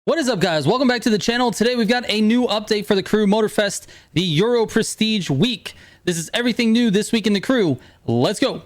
What is up, guys? Welcome back to the channel. Today we've got a new update for the Crew Motorfest, the Euro Prestige week. This is everything new this week in the Crew. Let's go.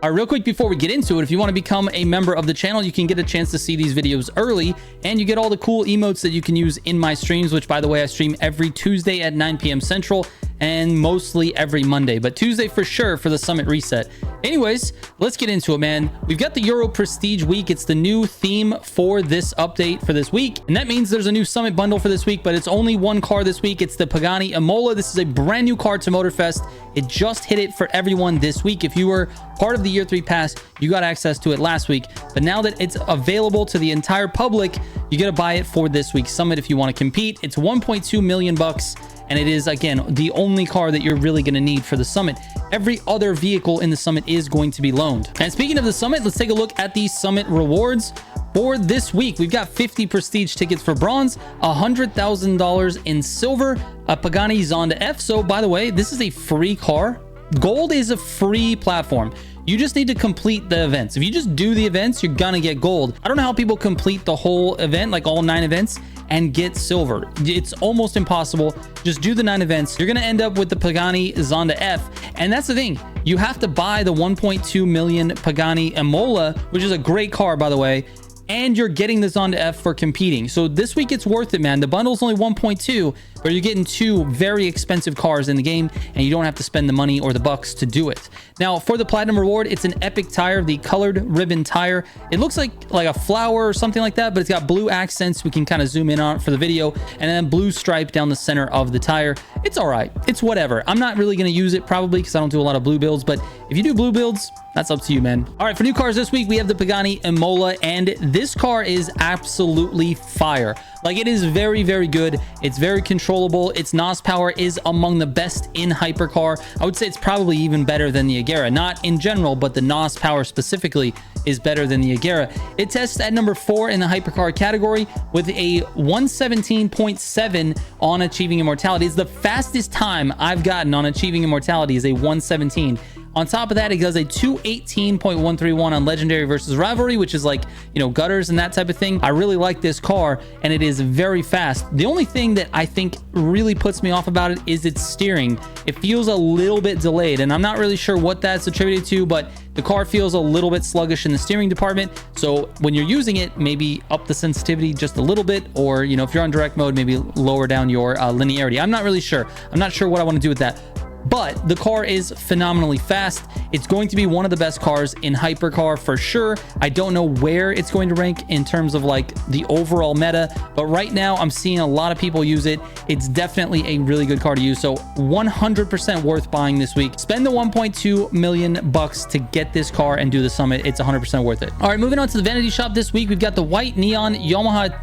All right, real quick before we get into it, if you want to become a member of the channel, you can get a chance to see these videos early, and you get all the cool emotes that you can use in my streams, which, by the way, I stream every Tuesday at 9 p.m. Central and mostly every Monday, but Tuesday for sure for the Summit Reset. Anyways, let's get into it, man. We've got the Euro Prestige week. It's the new theme for this update for this week, and that means there's a new Summit bundle for this week, but it's only one car this week. It's the Pagani Imola. This is a brand new car to Motorfest. It just hit it for everyone this week. If you were part of the Year 3 Pass, you got access to it last week, but now that it's available to the entire public, you gotta buy it for this week's Summit if you want to compete. It's 1.2 million bucks. And it is, again, the only car that you're really going to need for the Summit. Every other vehicle in the Summit is going to be loaned. And speaking of the Summit, let's take a look at the Summit rewards for this week. We've got 50 Prestige tickets for bronze, $100,000 in silver, a Pagani Zonda F. So, by the way, this is a free car. Gold is a free platform. You just need to complete the events. If you just do the events, you're gonna get gold. I don't know how people complete the whole event, like all 9 events, and get silver. It's almost impossible. Just do the 9 events. You're gonna end up with the Pagani Zonda F. And that's the thing. You have to buy the 1.2 million Pagani Imola, which is a great car, by the way, and you're getting the Zonda F for competing. So this week it's worth it, man. The bundle's only 1.2, but you're getting 2 very expensive cars in the game, and you don't have to spend the money or the bucks to do it. Now, for the Platinum reward, it's an Epic tire, the colored ribbon tire. It looks like a flower or something like that, but it's got blue accents. We can kind of zoom in on it for the video, and then blue stripe down the center of the tire. It's all right. It's whatever. I'm not really going to use it probably because I don't do a lot of blue builds, but if you do blue builds, that's up to you, man. All right, for new cars this week, we have the Pagani Imola, and this car is absolutely fire. Like, it is very, very good. It's very controllable. Its NOS power is among the best in hypercar. I would say it's probably even better than the Agera. Not in general, but the NOS power specifically is better than the Agera. It tests at number 4 in the hypercar category with a 117.7 on Achieving Immortality. It's the fastest time I've gotten on Achieving Immortality is a 117. On top of that, it does a 218.131 on Legendary versus Rivalry, which is like, you know, gutters and that type of thing. I really like this car, and it is very fast. The only thing that I think really puts me off about it is its steering. It feels a little bit delayed, and I'm not really sure what that's attributed to, but the car feels a little bit sluggish in the steering department. So when you're using it, maybe up the sensitivity just a little bit, or, you know, if you're on direct mode, maybe lower down your linearity. I'm not really sure. I'm not sure what I want to do with that. But the car is phenomenally fast. It's going to be one of the best cars in hypercar for sure. I don't know where it's going to rank in terms of like the overall meta, but right now I'm seeing a lot of people use it. It's definitely a really good car to use. So 100% worth buying this week. Spend the 1.2 million bucks to get this car and do the Summit. It's 100% worth it. All right, moving on to the Vanity shop this week. We've got the white neon Yamaha,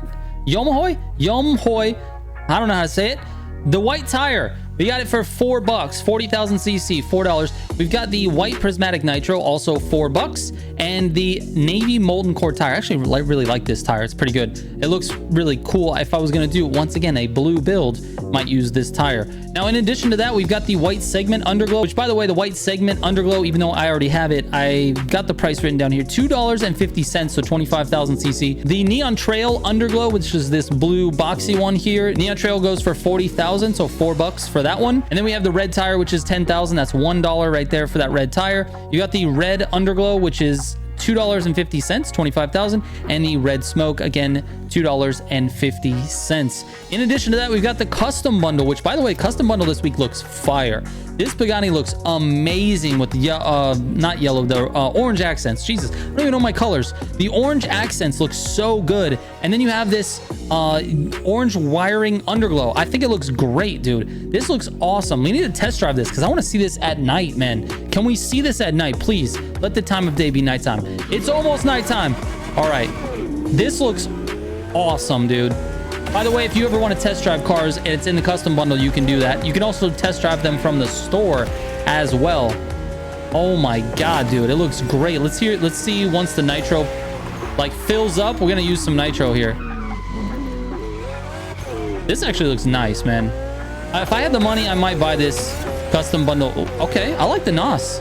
I don't know how to say it. The white tire. We got it for $4, 40,000 cc, $4. We've got the white prismatic nitro, also $4, and the navy molten core tire. I actually really like this tire. It's pretty good. It looks really cool. If I was going to do, once again, a blue build, might use this tire. Now, in addition to that, we've got the white segment underglow, which, by the way, the white segment underglow, even though I already have it, I got the price written down here, $2.50, so 25,000 cc. The neon trail underglow, which is this blue boxy one here, neon trail goes for 40,000, so $4 for that one. And then we have the red tire, which is 10,000. That's $1 right there for that red tire. You got the red underglow, which is $2.50, 25,000, and the red smoke, again, $2.50. In addition to that, we've got the custom bundle, which, by the way, custom bundle this week looks fire. This Pagani looks amazing with the not yellow, the orange accents. Jesus, I don't even know my colors. The orange accents look so good. And then you have this orange wiring underglow. I think it looks great, dude. This looks awesome. We need to test drive this because I want to see this at night, man. Can we see this at night, please? Let the time of day be nighttime. It's almost nighttime. All right, this looks awesome, dude. By the way, if you ever want to test drive cars and it's in the custom bundle, you can do that. You can also test drive them from the store as well. Oh my god, dude, it looks great. Let's see once the nitro like fills up. We're gonna use some nitro here. This actually looks nice, man. If I had the money, I might buy this custom bundle. Okay, I like the NOS.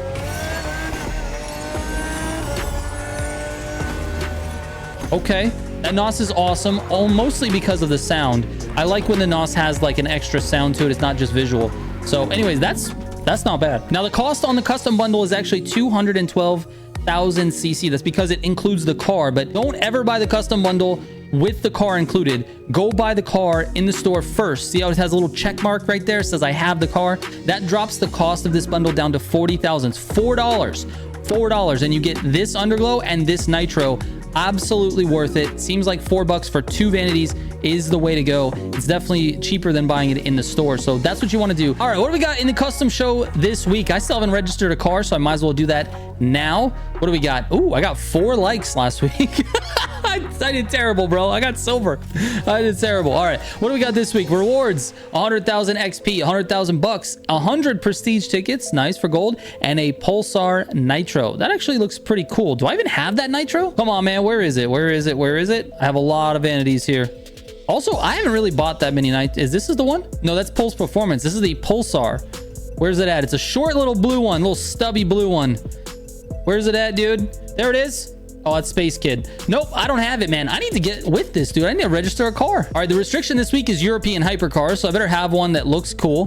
Okay. That NOS is awesome, mostly because of the sound. I like when the NOS has like an extra sound to it. It's not just visual. So anyways, that's not bad. Now the cost on the custom bundle is actually 212,000 CC. That's because it includes the car, but don't ever buy the custom bundle with the car included. Go buy the car in the store first. See how it has a little check mark right there? It says I have the car. That drops the cost of this bundle down to 40,000. $4, and you get this underglow and this nitro. Absolutely worth it. Seems like $4 for 2 vanities is the way to go. It's definitely cheaper than buying it in the store. So that's what you want to do. All right, what do we got in the custom show this week? I still haven't registered a car, so I might as well do that now. What do we got? Ooh, I got 4 likes last week. I did terrible, bro. I got silver. I did terrible. All right, what do we got this week? Rewards: 100,000 XP, 100,000 bucks, 100 prestige tickets, nice for gold, and a Pulsar Nitro. That actually looks pretty cool. Do I even have that Nitro? Come on, man. Where is it? Where is it? Where is it? I have a lot of vanities here. Also, I haven't really bought that many Is this the one? No, that's Pulse Performance. This is the Pulsar. Where's it at? It's a short little blue one, little stubby blue one. Where's it at, dude? There it is. Oh, that's Space Kid. Nope, I don't have it, man. I need to get with this, dude. I need to register a car. All right, the restriction this week is European hypercars, so I better have one that looks cool.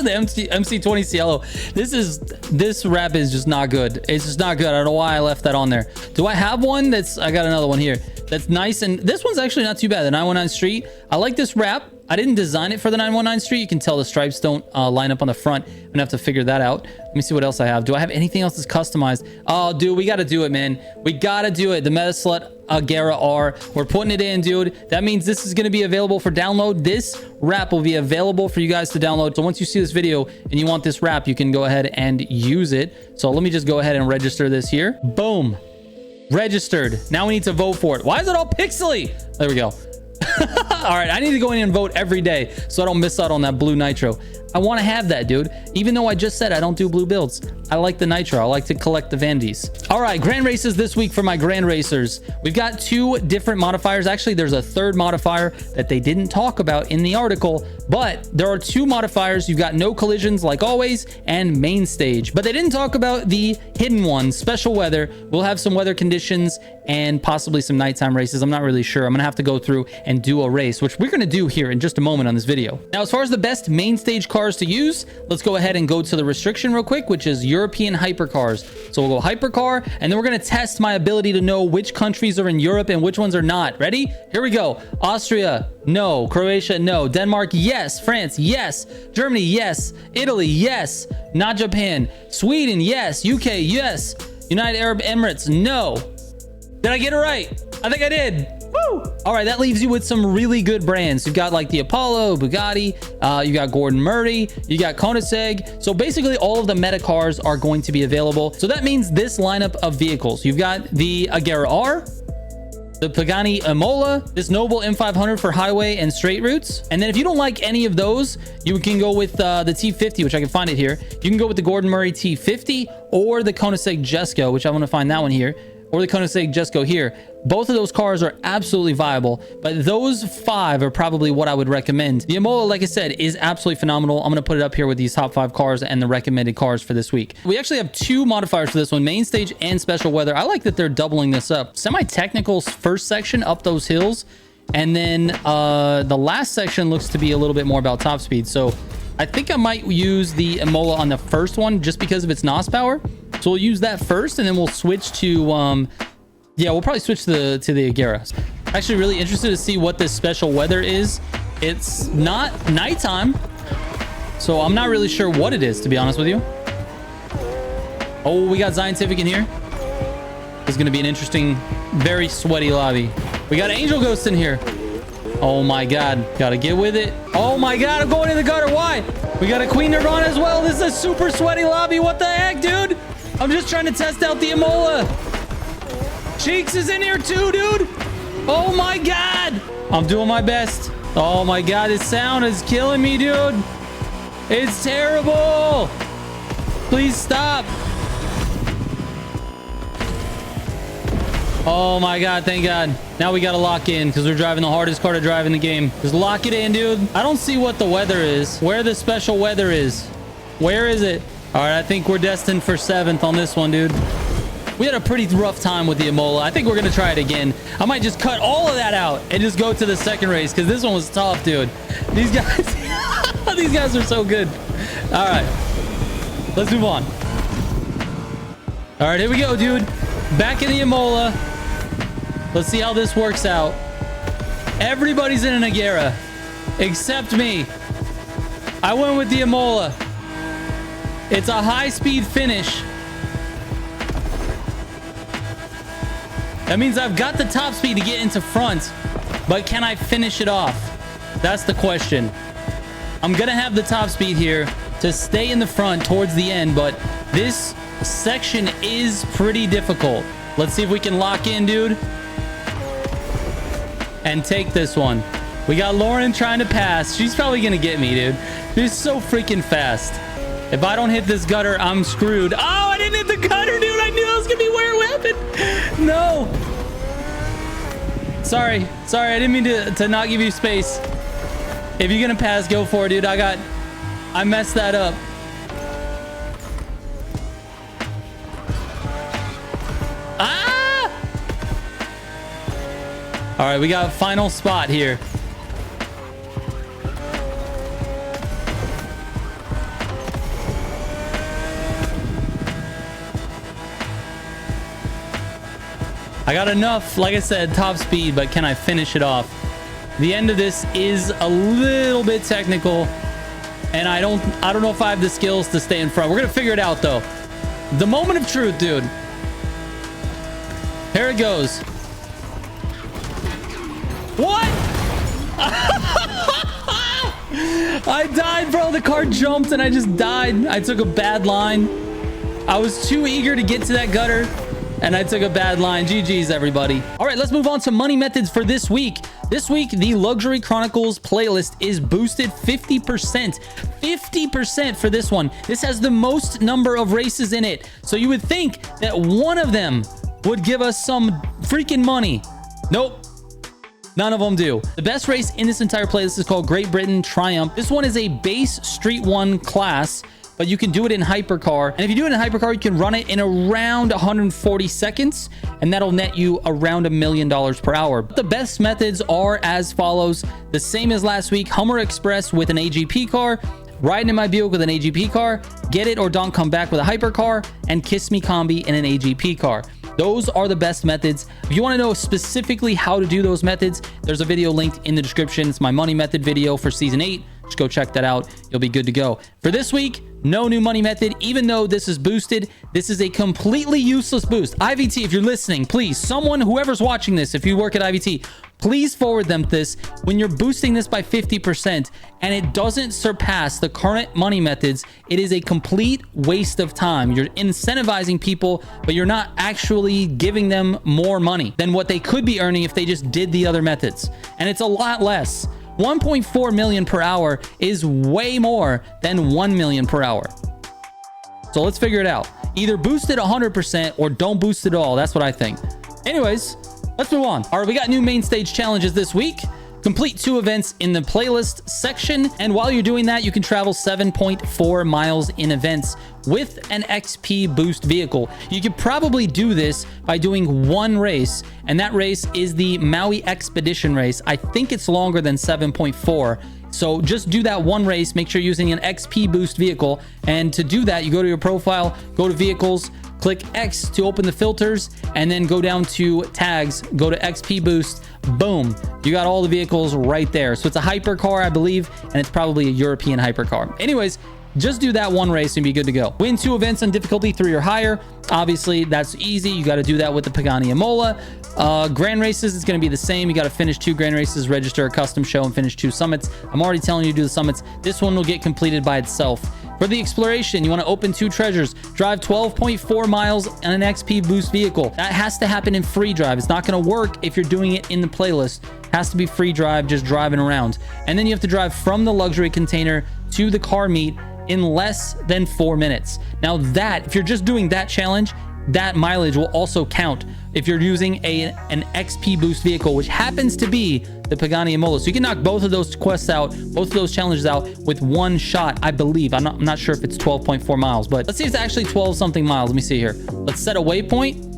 The MC20 Cielo. This wrap is just not good. It's just not good. I don't know why I left that on there. Do I have one I got another one here that's nice, and this one's actually not too bad. The 919 Street. I like this wrap. I didn't design it for the 919 Street. You can tell the stripes don't line up on the front. I'm gonna have to figure that out. Let me see what else I have. Do I have anything else that's customized? Oh, dude, we got to do it, man. We got to do it. The Metaslut Agera R. We're putting it in, dude. That means this is going to be available for download. This wrap will be available for you guys to download. So once you see this video and you want this wrap, you can go ahead and use it. So let me just go ahead and register this here. Boom. Registered. Now we need to vote for it. Why is it all pixely? There we go. All right, I need to go in and vote every day so I don't miss out on that blue nitro. I want to have that, dude. Even though I just said I don't do blue builds. I like the nitro. I like to collect the vanities. All right, grand races this week for my grand racers. We've got 2 different modifiers. Actually, there's a 3rd modifier that they didn't talk about in the article, but there are 2 modifiers. You've got no collisions like always and main stage, but they didn't talk about the hidden one, special weather. We'll have some weather conditions and possibly some nighttime races. I'm not really sure. I'm gonna have to go through and do a race, which we're gonna do here in just a moment on this video. Now, as far as the best main stage cars to use, let's go ahead and go to the restriction real quick, which is European hypercars. So we'll go hypercar, and then we're gonna test my ability to know which countries are in Europe and which ones are not. Ready? Here we go. Austria, no. Croatia, no. Denmark, yes. France, yes. Germany, yes. Italy, yes. Not Japan. Sweden, yes. UK, yes. United Arab Emirates, no. Did I get it right? I think I did. Woo! All right, that leaves you with some really good brands. You've got like the Apollo, Bugatti, you got Gordon Murray, you got Koenigsegg. So basically all of the meta cars are going to be available. So that means this lineup of vehicles. You've got the Agera R, the Pagani Imola, this Noble M500 for highway and straight routes. And then if you don't like any of those, you can go with the T50, which I can find it here. You can go with the Gordon Murray T50 or the Koenigsegg Jesko, which I want to find that one here, or the Koenigsegg Jesko here. Both of those cars are absolutely viable, but those 5 are probably what I would recommend. The Imola, like I said, is absolutely phenomenal. I'm going to put it up here with these top 5 cars and the recommended cars for this week. We actually have 2 modifiers for this one, main stage and special weather. I like that they're doubling this up. Semi-technical's first section up those hills, and then the last section looks to be a little bit more about top speed. So I think I might use the Imola on the first one just because of its NOS power. So we'll use that first, and then we'll switch to yeah, we'll probably switch to the Agera. Actually really interested to see what this special weather is. It's not nighttime, so I'm not really sure what it is, to be honest with you. Oh, we got Scientific in here. This is going to be an interesting, very sweaty lobby. We got Angel Ghost in here. Oh my god, gotta get with it. Oh my god, I'm going in the gutter. Why? We got a Queen Nirvana as well. This is a super sweaty lobby. What the heck, dude? I'm just trying to test out the Imola. Cheeks is in here too, dude. Oh my god. I'm doing my best. Oh my god, this sound is killing me, dude. It's terrible. Please stop. Oh my god, thank god. Now we gotta lock in because we're driving the hardest car to drive in the game. Just lock it in, dude. I don't see what the weather is. Where the special weather is. Where is it? All right, I think we're destined for 7th on this one, dude. We had a pretty rough time with the Imola. I think we're going to try it again. I might just cut all of that out and just go to the second race because this one was tough, dude. These guys, these guys are so good. All right, let's move on. All right, here we go, dude. Back in the Imola. Let's see how this works out. Everybody's in an Agera except me. I went with the Imola. It's a high-speed finish. That means I've got the top speed to get into front, but can I finish it off? That's the question. I'm gonna have the top speed here to stay in the front towards the end, but this section is pretty difficult. Let's see if we can lock in, dude, and take this one. We got Lauren trying to pass. She's probably gonna get me, dude. She's so freaking fast. If I don't hit this gutter, I'm screwed. Oh, I didn't hit the gutter, dude. I knew that was gonna be where it happened. No. Sorry, I didn't mean to not give you space. If you're gonna pass, go for it, dude. I messed that up. Ah! All right, we got a final spot here. I got enough, like I said, top speed, but can I finish it off? The end of this is a little bit technical, and I don't know if I have the skills to stay in front. We're gonna figure it out though. The moment of truth, dude. Here it goes. What? I died, bro. The car jumped and I just died. I took a bad line. I was too eager to get to that gutter, and I took a bad line. GG's, everybody. All right, let's move on to money methods for this week. This week, the Luxury Chronicles playlist is boosted 50%. 50% for this one. This has the most number of races in it. So you would think that one of them would give us some freaking money. Nope. None of them do. The best race in this entire playlist is called Great Britain Triumph. This one is a base Street 1 class, but you can do it in hypercar. And if you do it in hypercar, you can run it in around 140 seconds, and that'll net you around $1 million per hour. But the best methods are as follows. The same as last week: Hummer Express with an AGP car, Riding in My Buick with an AGP car, Get It or Don't Come Back with a hypercar, and Kiss Me Combi in an AGP car. Those are the best methods. If you want to know specifically how to do those methods, there's a video linked in the description. It's my money method video for season 8. Just go check that out. You'll be good to go. For this week, no new money method. Even though this is boosted, this is a completely useless boost. IVT, if you're listening, please, someone, whoever's watching this, if you work at IVT, please forward them this. When you're boosting this by 50% and it doesn't surpass the current money methods, it is a complete waste of time. You're incentivizing people, but you're not actually giving them more money than what they could be earning if they just did the other methods. And it's a lot less. 1.4 million per hour is way more than 1 million per hour. So let's figure it out. Either boost it 100% or don't boost it at all. That's what I think. Anyways, let's move on. All right, we got new main stage challenges this week. Complete 2 events in the playlist section. And while you're doing that, you can travel 7.4 miles in events with an XP boost vehicle. You could probably do this by doing one race, and that race is the Maui Expedition race. I think it's longer than 7.4. So just do that one race. Make sure you're using an XP boost vehicle. And to do that, you go to your profile, go to vehicles, click X to open the filters, and then go down to tags, go to XP boost. Boom, you got all the vehicles right there. So it's a hypercar, I believe, and it's probably a European hypercar. Anyways, just do that one race and be good to go. Win 2 events on difficulty 3 or higher. Obviously, that's easy. You got to do that with the Pagani Imola. Grand races, it's going to be the same. You got to finish 2 grand races, register a custom show, and finish 2 summits. I'm already telling you to do the summits. This one will get completed by itself. For the exploration, you want to open 2 treasures, drive 12.4 miles on an XP boost vehicle. That has to happen in free drive. It's not going to work if you're doing it in the playlist. It has to be free drive, just driving around. And then you have to drive from the luxury container to the car meet in less than 4 minutes. Now that, if you're just doing that challenge, that mileage will also count if you're using an XP boost vehicle, which happens to be the Pagani Imola. So you can knock both of those quests out, both of those challenges out with one shot, I believe. I'm not sure if it's 12.4 miles, but let's see if it's actually 12 something miles. Let me see here. Let's set a waypoint.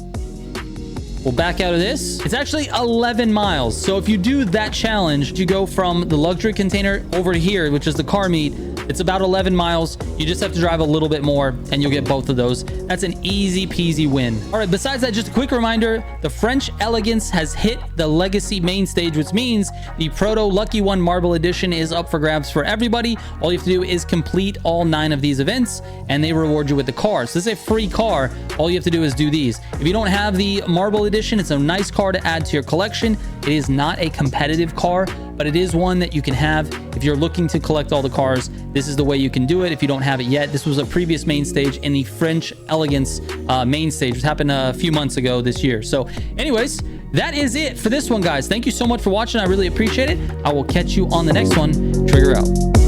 We'll back out of this. It's actually 11 miles. So if you do that challenge, you go from the luxury container over to here, which is the car meet. It's about 11 miles. You just have to drive a little bit more and you'll get both of those. That's an easy peasy win. All right, besides that, just a quick reminder, the French Elegance has hit the Legacy main stage, which means the Proto Lucky One Marble Edition is up for grabs for everybody. All you have to do is complete all 9 of these events and they reward you with the car. So this is a free car. All you have to do is do these. If you don't have the Marble Edition, it's a nice car to add to your collection. It is not a competitive car, but it is one that you can have if you're looking to collect all the cars. This is the way you can do it if you don't have it yet. This was a previous main stage in the French Elegance main stage, which happened a few months ago this year. So anyways, that is it for this one, guys. Thank you so much for watching. I really appreciate it. I will catch you on the next one. Trigger out.